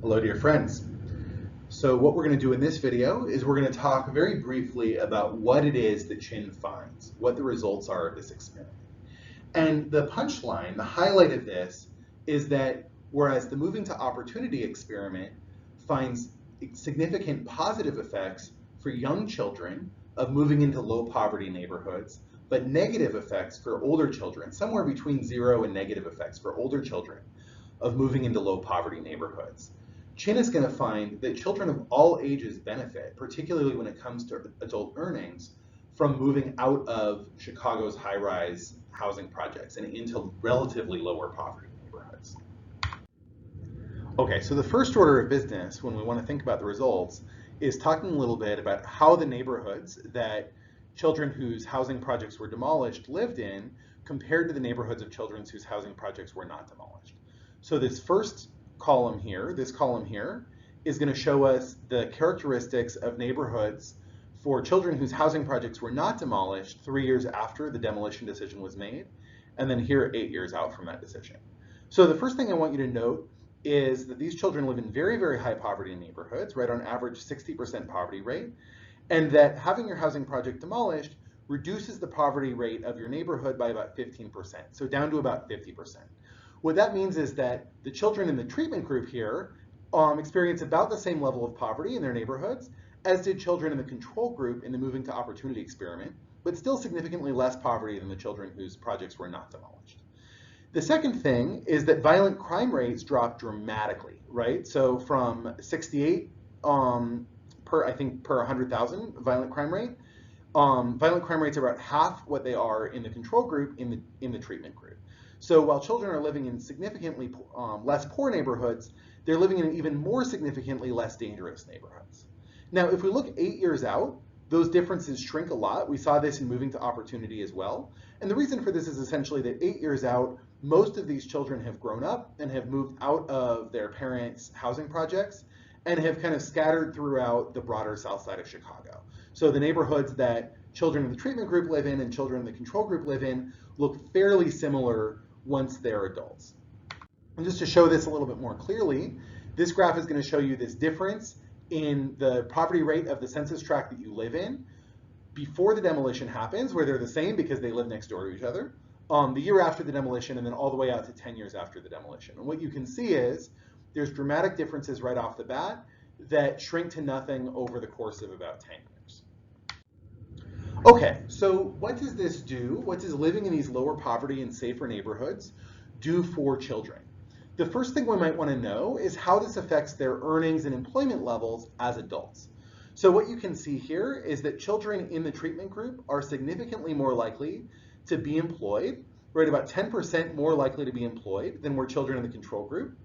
Hello dear friends. So what we're going to do in this video is we're going to talk very briefly about what it is that Chin finds, what the results are of this experiment. And the punchline, the highlight of this, is that whereas the moving to opportunity experiment finds significant positive effects for young children of moving into low poverty neighborhoods, but negative effects for older children, somewhere between 0 and negative effects for older children of moving into low poverty neighborhoods. Chin is going to find that children of all ages benefit, particularly when it comes to adult earnings, from moving out of Chicago's high-rise housing projects and into relatively lower poverty neighborhoods. Okay, so the first order of business when we want to think about the results is talking a little bit about how the neighborhoods that children whose housing projects were demolished lived in compared to the neighborhoods of children whose housing projects were not demolished. So this first column here, this column here, is going to show us the characteristics of neighborhoods for children whose housing projects were not demolished 3 years after the demolition decision was made, and then here 8 years out from that decision. So the first thing I want you to note is that these children live in very, very high poverty neighborhoods, right, on average 60% poverty rate, and that having your housing project demolished reduces the poverty rate of your neighborhood by about 15%, so down to about 50%. What that means is that the children in the treatment group here experience about the same level of poverty in their neighborhoods as did children in the control group in the Moving to Opportunity experiment, but still significantly less poverty than the children whose projects were not demolished. The second thing is that violent crime rates drop dramatically, right? So from 68 per 100,000 violent crime rate, violent crime rates are about half what they are in the control group in the treatment group. So while children are living in significantly less poor neighborhoods, they're living in even more significantly less dangerous neighborhoods. Now, if we look 8 years out, those differences shrink a lot. We saw this in Moving to Opportunity as well. And the reason for this is essentially that 8 years out, most of these children have grown up and have moved out of their parents' housing projects and have kind of scattered throughout the broader south side of Chicago. So the neighborhoods that children in the treatment group live in and children in the control group live in look fairly similar once they're adults. And just to show this a little bit more clearly, this graph is going to show you this difference in the poverty rate of the census tract that you live in before the demolition happens, where they're the same because they live next door to each other, the year after the demolition, and then all the way out to 10 years after the demolition. And what you can see is there's dramatic differences right off the bat that shrink to nothing over the course of about 10 years. Okay, so what does this do? What does living in these lower poverty and safer neighborhoods do for children? The first thing we might want to know is how this affects their earnings and employment levels as adults. So what you can see here is that children in the treatment group are significantly more likely to be employed, right, about 10% more likely to be employed than were children in the control group,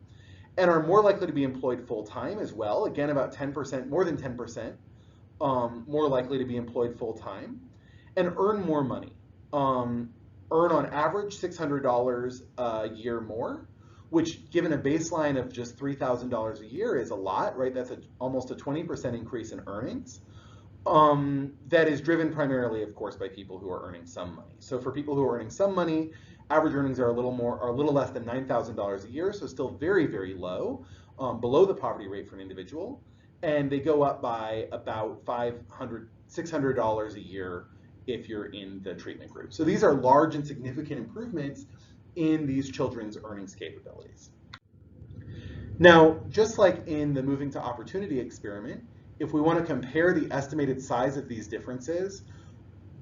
and are more likely to be employed full-time as well, again about 10%, more than 10%, more likely to be employed full-time, and earn more money. Earn on average $600 a year more, which given a baseline of just $3,000 a year is a lot, right? That's almost a 20% increase in earnings. That is driven primarily, of course, by people who are earning some money. So for people who are earning some money, average earnings are a little less than $9,000 a year, so still very, very low, below the poverty rate for an individual. And they go up by about $600 a year if you're in the treatment group. So these are large and significant improvements in these children's earnings capabilities. Now, just like in the Moving to Opportunity experiment, if we want to compare the estimated size of these differences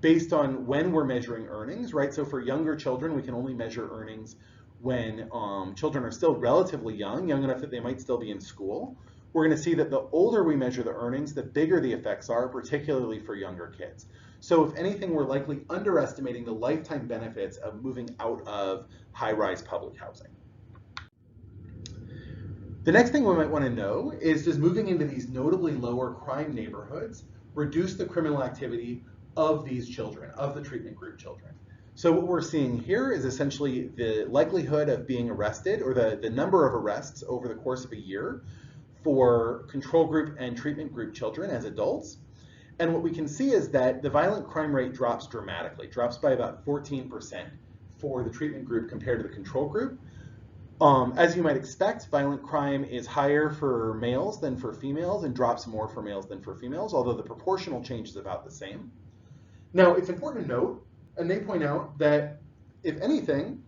based on when we're measuring earnings, right? So for younger children, we can only measure earnings when children are still relatively young enough that they might still be in school. We're going to see that the older we measure the earnings, the bigger the effects are, particularly for younger kids. So if anything, we're likely underestimating the lifetime benefits of moving out of high-rise public housing. The next thing we might want to know is, does moving into these notably lower crime neighborhoods reduce the criminal activity of these children, of the treatment group children? So what we're seeing here is essentially the likelihood of being arrested, or the number of arrests over the course of a year for control group and treatment group children as adults. And what we can see is that the violent crime rate drops dramatically, drops by about 14% for the treatment group compared to the control group. As you might expect, violent crime is higher for males than for females and drops more for males than for females, although the proportional change is about the same. Now, it's important to note, and they point out, that if anything,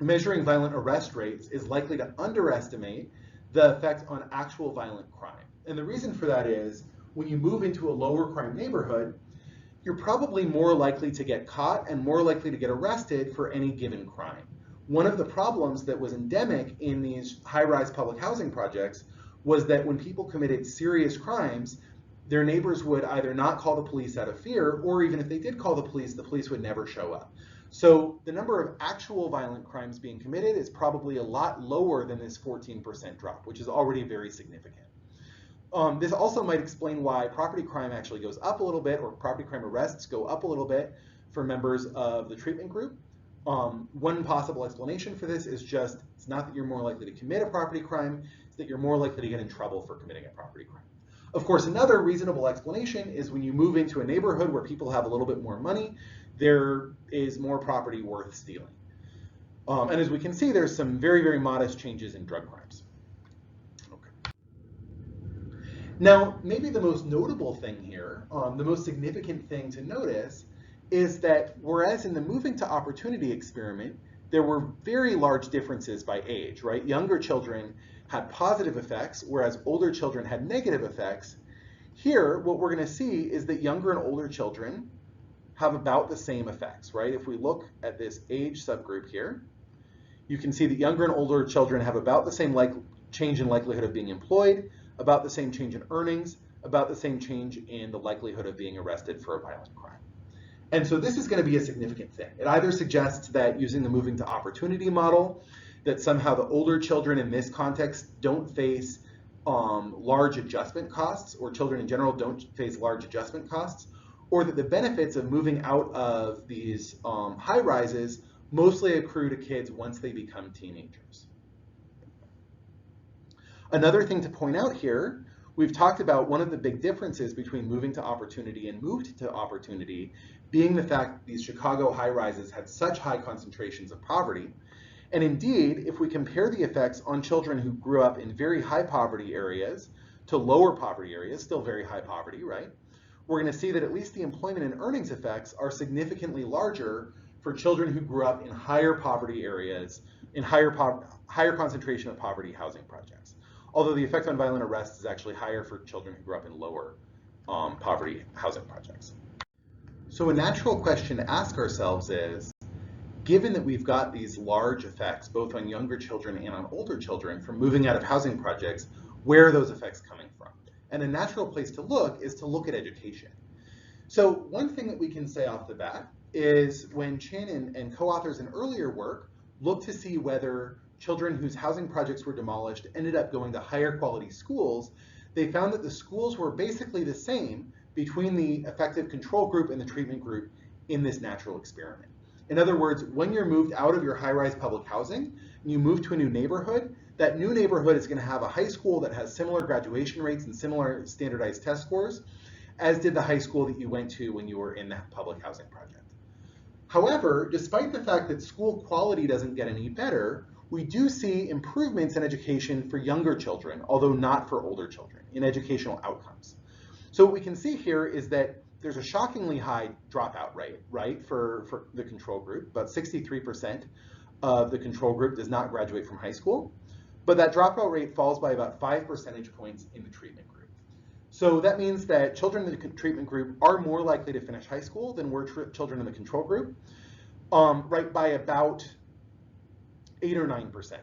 measuring violent arrest rates is likely to underestimate the effect on actual violent crime. And the reason for that is, when you move into a lower crime neighborhood, you're probably more likely to get caught and more likely to get arrested for any given crime. One of the problems that was endemic in these high-rise public housing projects was that when people committed serious crimes, their neighbors would either not call the police out of fear, or even if they did call the police would never show up. So the number of actual violent crimes being committed is probably a lot lower than this 14% drop, which is already very significant. This also might explain why property crime actually goes up a little bit, or property crime arrests go up a little bit for members of the treatment group. One possible explanation for this is just, it's not that you're more likely to commit a property crime, it's that you're more likely to get in trouble for committing a property crime. Of course, another reasonable explanation is when you move into a neighborhood where people have a little bit more money, there is more property worth stealing. And as we can see, there's some very, very modest changes in drug crimes. Okay. Now, maybe the most notable thing here, the most significant thing to notice, is that whereas in the Moving to Opportunity experiment, there were very large differences by age, right? Younger children had positive effects, whereas older children had negative effects. Here, what we're going to see is that younger and older children have about the same effects, right? If we look at this age subgroup here, you can see that younger and older children have about the same change in likelihood of being employed, about the same change in earnings, about the same change in the likelihood of being arrested for a violent crime. And so this is going to be a significant thing. It either suggests that using the Moving to Opportunity model, that somehow the older children in this context don't face large adjustment costs, or children in general don't face large adjustment costs, or that the benefits of moving out of these high rises mostly accrue to kids once they become teenagers. Another thing to point out here, we've talked about one of the big differences between Moving to Opportunity and Moved to Opportunity being the fact that these Chicago high rises had such high concentrations of poverty. And indeed, if we compare the effects on children who grew up in very high poverty areas to lower poverty areas, still very high poverty, right? We're going to see that at least the employment and earnings effects are significantly larger for children who grew up in higher poverty areas, in higher concentration of poverty housing projects. Although the effect on violent arrests is actually higher for children who grew up in lower poverty housing projects. So a natural question to ask ourselves is, given that we've got these large effects, both on younger children and on older children, from moving out of housing projects, where are those effects coming from? And a natural place to look is to look at education. So one thing that we can say off the bat is when Chan and co-authors in earlier work looked to see whether children whose housing projects were demolished ended up going to higher quality schools, they found that the schools were basically the same between the effective control group and the treatment group in this natural experiment. In other words, when you're moved out of your high-rise public housing and you move to a new neighborhood, that new neighborhood is going to have a high school that has similar graduation rates and similar standardized test scores, as did the high school that you went to when you were in that public housing project. However, despite the fact that school quality doesn't get any better, we do see improvements in education for younger children, although not for older children, in educational outcomes. So what we can see here is that there's a shockingly high dropout rate, right, for the control group. About 63% of the control group does not graduate from high school, but that dropout rate falls by about 5 percentage points in the treatment group. So that means that children in the treatment group are more likely to finish high school than were children in the control group, right, by about 8 or 9%.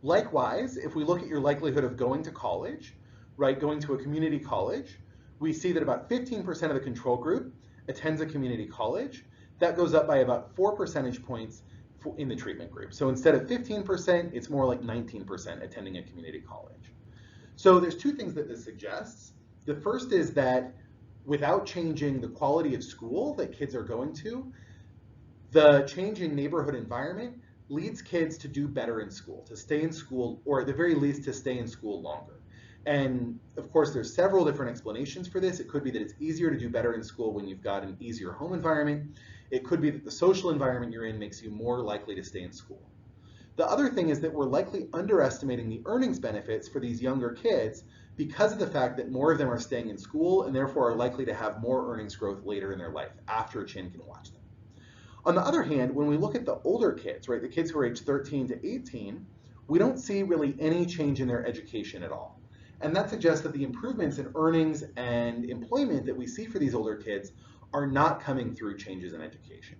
Likewise, if we look at your likelihood of going to college, right, going to a community college, we see that about 15% of the control group attends a community college. That goes up by about 4 percentage points in the treatment group. So instead of 15%, it's more like 19% attending a community college. So there's two things that this suggests. The first is that without changing the quality of school that kids are going to, the change in neighborhood environment leads kids to do better in school, to stay in school, or at the very least to stay in school longer. And of course, there's several different explanations for this. It could be that it's easier to do better in school when you've got an easier home environment. It could be that the social environment you're in makes you more likely to stay in school. The other thing is that we're likely underestimating the earnings benefits for these younger kids because of the fact that more of them are staying in school and therefore are likely to have more earnings growth later in their life after Chin can watch them. On the other hand, when we look at the older kids, right, the kids who are age 13 to 18, we don't see really any change in their education at all. And that suggests that the improvements in earnings and employment that we see for these older kids are not coming through changes in education.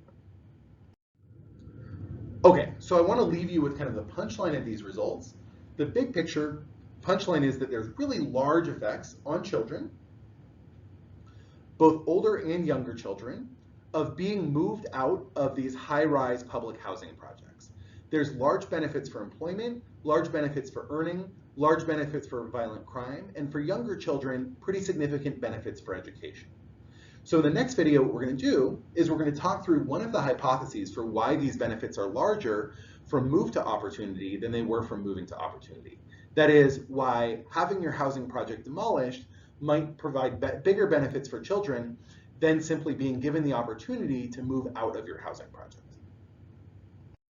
Okay, so I want to leave you with kind of the punchline of these results. The big picture punchline is that there's really large effects on children, both older and younger children, of being moved out of these high-rise public housing projects. There's large benefits for employment, large benefits for earning, large benefits for violent crime, and for younger children, pretty significant benefits for education. So in the next video, what we're going to do is we're going to talk through one of the hypotheses for why these benefits are larger from move to opportunity than they were from moving to opportunity. That is, why having your housing project demolished might provide bigger benefits for children than simply being given the opportunity to move out of your housing project.